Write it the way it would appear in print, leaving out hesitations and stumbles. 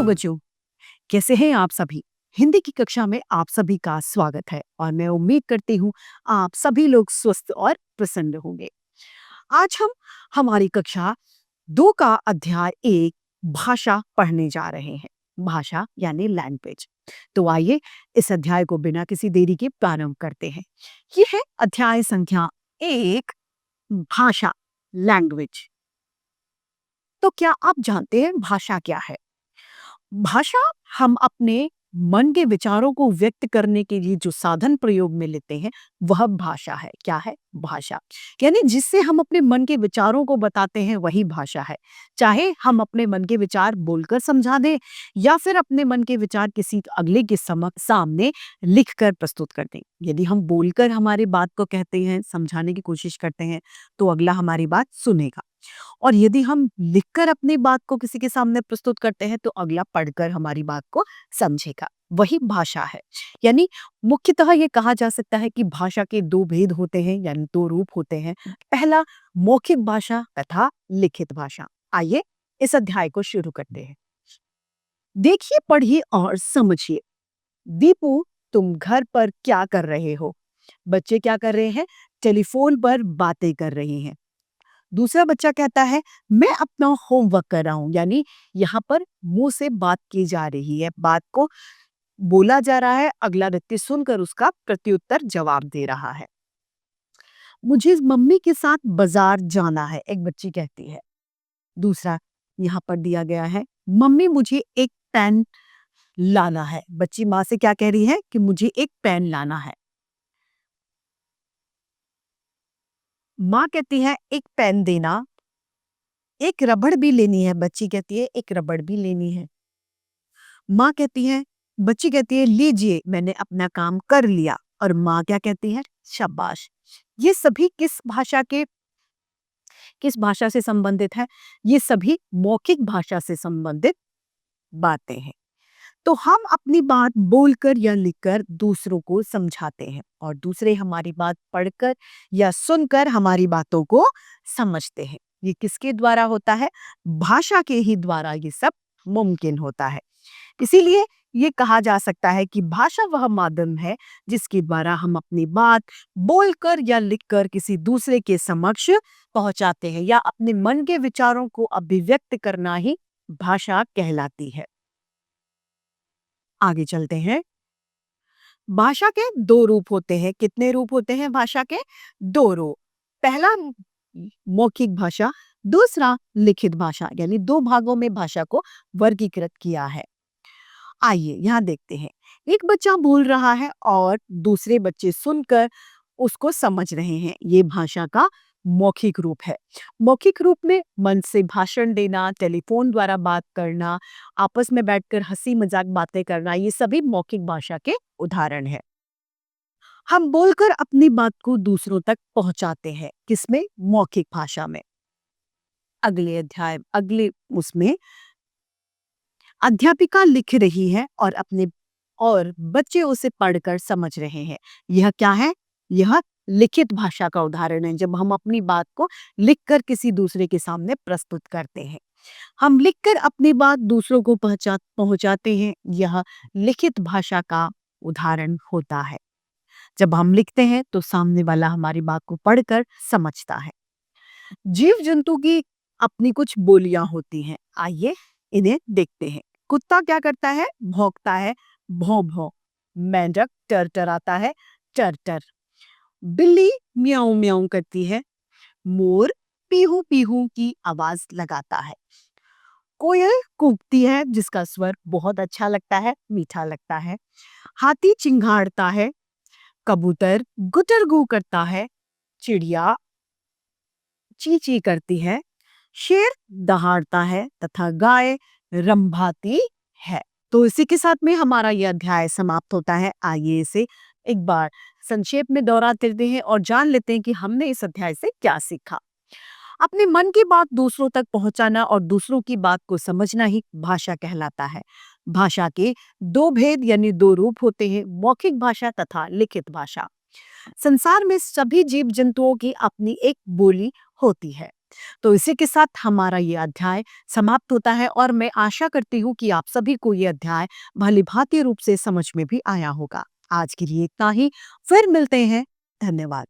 Hello बच्चों, कैसे हैं आप सभी? हिंदी की कक्षा में आप सभी का स्वागत है और मैं उम्मीद करती हूँ आप सभी लोग स्वस्थ और प्रसन्न होंगे। आज हम हमारी कक्षा 2 का अध्याय 1 भाषा पढ़ने जा रहे हैं। भाषा यानी लैंग्वेज। तो आइए इस अध्याय को बिना किसी देरी के प्रारंभ करते हैं। ये है अध्याय संख्या 1 भाषा लैंग्वेज। तो क्या आप जानते हैं भाषा क्या है? भाषा हम अपने मन के विचारों को व्यक्त करने के लिए जो साधन प्रयोग में लेते हैं वह भाषा है। क्या है? भाषा। यानी जिससे हम अपने मन के विचारों को बताते हैं वही भाषा है। चाहे हम अपने मन के विचार बोलकर समझा दें या फिर अपने मन के विचार किसी अगले के सामने लिखकर प्रस्तुत कर दें। यदि हम बोलकर हमारी बात को कहते हैं, समझाने की कोशिश करते हैं, तो अगला हमारी बात सुनेगा। और यदि हम लिखकर अपनी बात को किसी के सामने प्रस्तुत करते हैं तो अगला पढ़कर हमारी बात को समझेगा। वही भाषा है। यानी मुख्यतः ये कहा जा सकता है कि भाषा के 2 भेद होते हैं, यानी 2 रूप होते हैं। पहला मौखिक भाषा तथा लिखित भाषा। आइए इस अध्याय को शुरू करते हैं। देखिए, पढ़िए और समझिए। दीपू, तुम घर पर क्या कर रहे हो? बच्चे क्या कर रहे हैं? टेलीफोन पर बातें कर रहे हैं। दूसरा बच्चा कहता है, मैं अपना होमवर्क कर रहा हूं। यानी यहाँ पर मुंह से बात की जा रही है, बात को बोला जा रहा है, अगला व्यक्ति सुनकर उसका प्रत्युत्तर जवाब दे रहा है। मुझे मम्मी के साथ बाजार जाना है, एक बच्ची कहती है। दूसरा यहाँ पर दिया गया है, मम्मी मुझे एक पेन लाना है। बच्ची माँ से क्या कह रही है कि मुझे एक पेन लाना है। माँ कहती है एक पेन देना। एक रबड़ भी लेनी है, बच्ची कहती है एक रबड़ भी लेनी है। माँ कहती है, बच्ची कहती है लीजिए, मैंने अपना काम कर लिया। और माँ क्या कहती है? शाबाश। ये सभी किस भाषा से संबंधित है? ये सभी मौखिक भाषा से संबंधित बातें हैं। तो हम अपनी बात बोलकर या लिखकर दूसरों को समझाते हैं और दूसरे हमारी बात पढ़कर या सुनकर हमारी बातों को समझते हैं। ये किसके द्वारा होता है? भाषा के ही द्वारा ये सब मुमकिन होता है। इसीलिए ये कहा जा सकता है कि भाषा वह माध्यम है जिसके द्वारा हम अपनी बात बोलकर या लिखकर किसी दूसरे के समक्ष पहुंचाते हैं, या अपने मन के विचारों को अभिव्यक्त करना ही भाषा कहलाती है। आगे चलते हैं। भाषा के 2 रूप होते हैं। कितने रूप होते हैं भाषा के? 2 रूप। पहला मौखिक भाषा, दूसरा लिखित भाषा। यानी 2 भागों में भाषा को वर्गीकृत किया है। आइए यहाँ देखते हैं। एक बच्चा बोल रहा है और दूसरे बच्चे सुनकर उसको समझ रहे हैं। ये भाषा का मौखिक रूप है। मौखिक रूप में मन से भाषण देना, टेलीफोन द्वारा बात करना, आपस में बैठकर हंसी मजाक बातें करना, ये सभी मौखिक भाषा के उदाहरण हैं। हम बोलकर अपनी बात को दूसरों तक पहुंचाते हैं। किसमें? मौखिक भाषा में। अगले उसमें अध्यापिका लिख रही है और बच्चे उसे पढ़कर समझ रहे हैं। यह क्या है? यह लिखित भाषा का उदाहरण है, जब हम अपनी बात को लिखकर किसी दूसरे के सामने प्रस्तुत करते हैं। हम लिखकर अपनी बात दूसरों को पहुंचाते हैं। यह लिखित भाषा का उदाहरण होता है। जब हम लिखते हैं तो सामने वाला हमारी बात को पढ़कर समझता है। जीव जंतु की अपनी कुछ बोलियां होती हैं। आइए इन्हें देखते हैं। कुत्ता क्या करता है? भौंकता है, भौं भौं। मेंढक टरटराता है, टर टर। बिल्ली म्याऊं म्याऊं करती है। मोर पीहू पीहू की आवाज लगाता है। कोयल कूकती है, जिसका स्वर बहुत अच्छा लगता है, मीठा लगता है। हाथी चिंघाड़ता है। कबूतर गुटरगू करता है। चिड़िया ची ची करती है। शेर दहाड़ता है तथा गाय रंभाती है। तो इसी के साथ में हमारा यह अध्याय समाप्त होता है। आइए इसे एक बार संक्षेप में दोहराते हैं और जान लेते हैं कि हमने इस अध्याय से क्या सीखा। अपने मन की बात दूसरों तक पहुंचाना और दूसरों की बात को समझना ही भाषा कहलाता है। भाषा के 2 भेद यानी 2 रूप होते हैं, मौखिक भाषा तथा लिखित भाषा। संसार में सभी जीव जंतुओं की अपनी एक बोली होती है। तो इसी के साथ हमारा ये अध्याय समाप्त होता है और मैं आशा करती हूँ कि आप सभी को ये अध्याय भली-भांति रूप से समझ में भी आया होगा। आज के लिए इतना ही, फिर मिलते हैं। धन्यवाद।